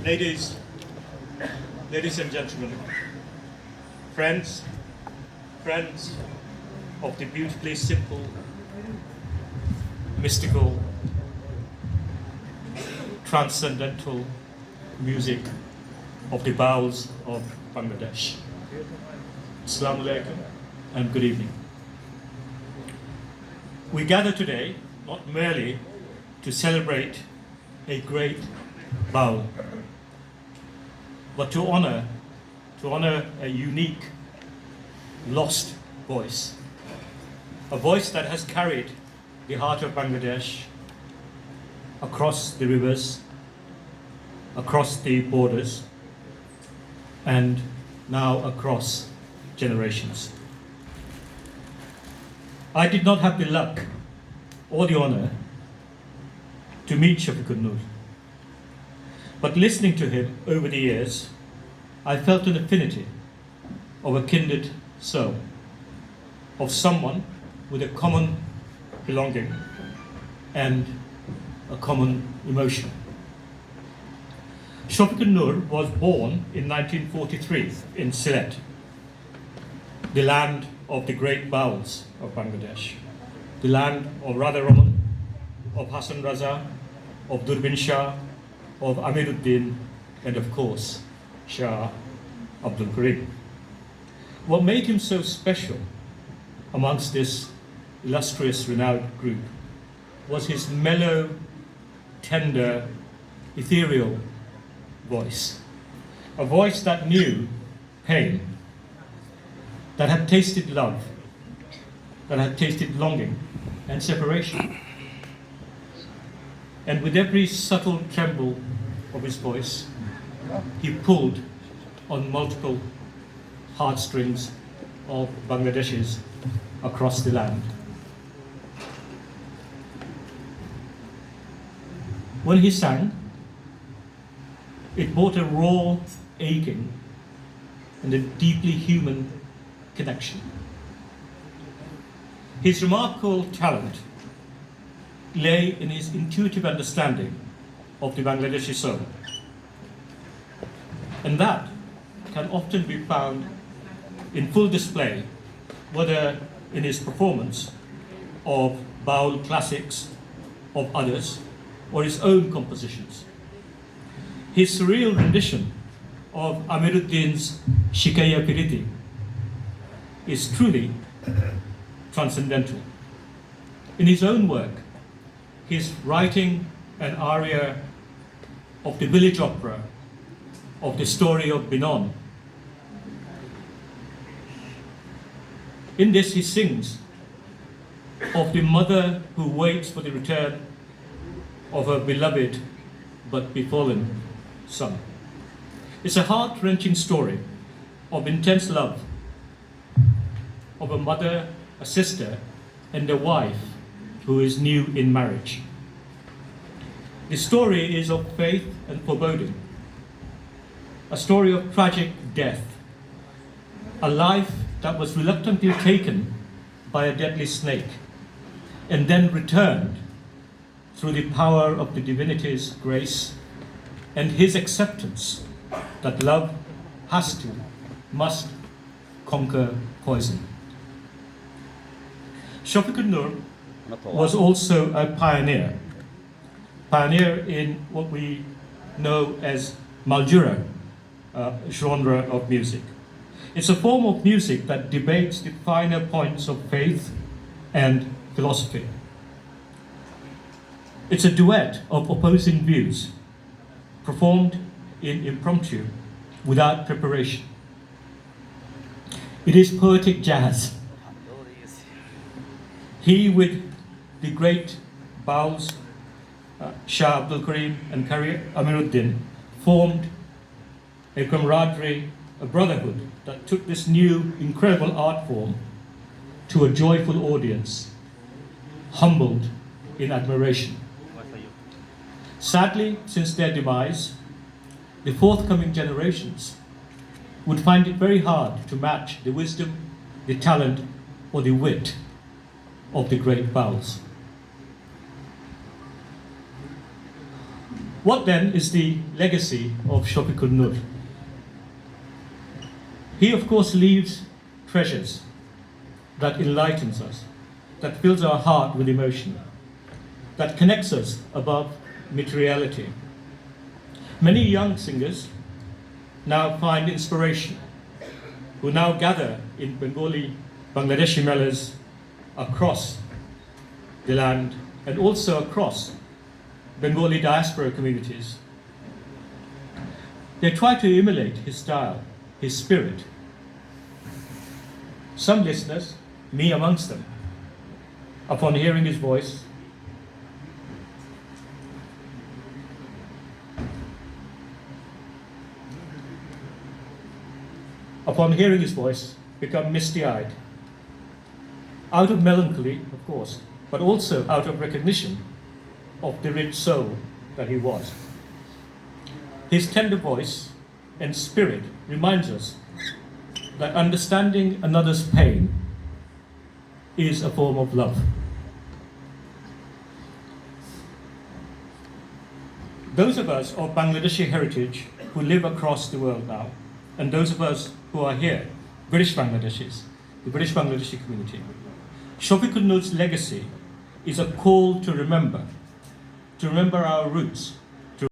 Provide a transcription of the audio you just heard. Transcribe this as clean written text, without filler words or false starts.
Ladies, ladies and gentlemen, friends, friends of the beautifully simple, mystical, transcendental music of the bowels of Bangladesh. Assalamu alaikum and good evening. We gather today not merely to celebrate a great bowl, but to honor a unique, lost voice, a voice that has carried the heart of Bangladesh across the rivers, across the borders, and now across generations. I did not have the luck or the honor to meet Shafiqul Nur, but listening to him over the years, I felt an affinity of a kindred soul, of someone with a common belonging and a common emotion. Shafiqul Nur was born in 1943 in Sylhet, the land of the great bowels of Bangladesh, the land of Radha Raman, of Hassan Raza, of Durbin Shah, of Amiruddin, and of course, Shah Abdul Karim. What made him so special amongst this illustrious, renowned group was his mellow, tender, ethereal voice. A voice that knew pain, that had tasted love, that had tasted longing and separation. And with every subtle tremble of his voice, he pulled on multiple heartstrings of Bangladeshis across the land. When he sang, it brought a raw aching and a deeply human connection. His remarkable talent lay in his intuitive understanding of the Bangladeshi soul. And that can often be found in full display, whether in his performance of Baul classics of others or his own compositions. His surreal rendition of Amiruddin's Shikaya Piriti is truly transcendental. In his own work, he's writing an aria of the village opera of the story of Binon. In this, he sings of the mother who waits for the return of her beloved but befallen son. It's a heart-wrenching story of intense love, of a mother, a sister, and a wife who is new in marriage. The story is of faith and foreboding, a story of tragic death, a life that was reluctantly taken by a deadly snake and then returned through the power of the divinity's grace and his acceptance that love must conquer poison. Shafiqul Nur was also a pioneer in what we know as Maljura genre of music. It's a form of music that debates the finer points of faith and philosophy. It's a duet of opposing views, performed in impromptu, without preparation. It is poetic jazz. He, with the great Bowls, Shah Abdul Karim and Amiruddin, formed a camaraderie, a brotherhood that took this new, incredible art form to a joyful audience, humbled in admiration. Sadly, since their demise, the forthcoming generations would find it very hard to match the wisdom, the talent, or the wit of the great Bowls. What then is the legacy of Shafiqul Nur? He, of course, leaves treasures that enlightens us, that fills our heart with emotion, that connects us above materiality. Many young singers now find inspiration, who now gather in Bengali, Bangladeshi melas across the land and also across Bengali diaspora communities. They try to emulate his style, his spirit. Some listeners, me amongst them, upon hearing his voice, become misty-eyed, out of melancholy, of course, but also out of recognition of the rich soul that he was. His tender voice and spirit reminds us that understanding another's pain is a form of love. Those of us of Bangladeshi heritage who live across the world now, and those of us who are here, British Bangladeshis, the British Bangladeshi community, Shafiqul Nur's legacy is a call to remember our roots,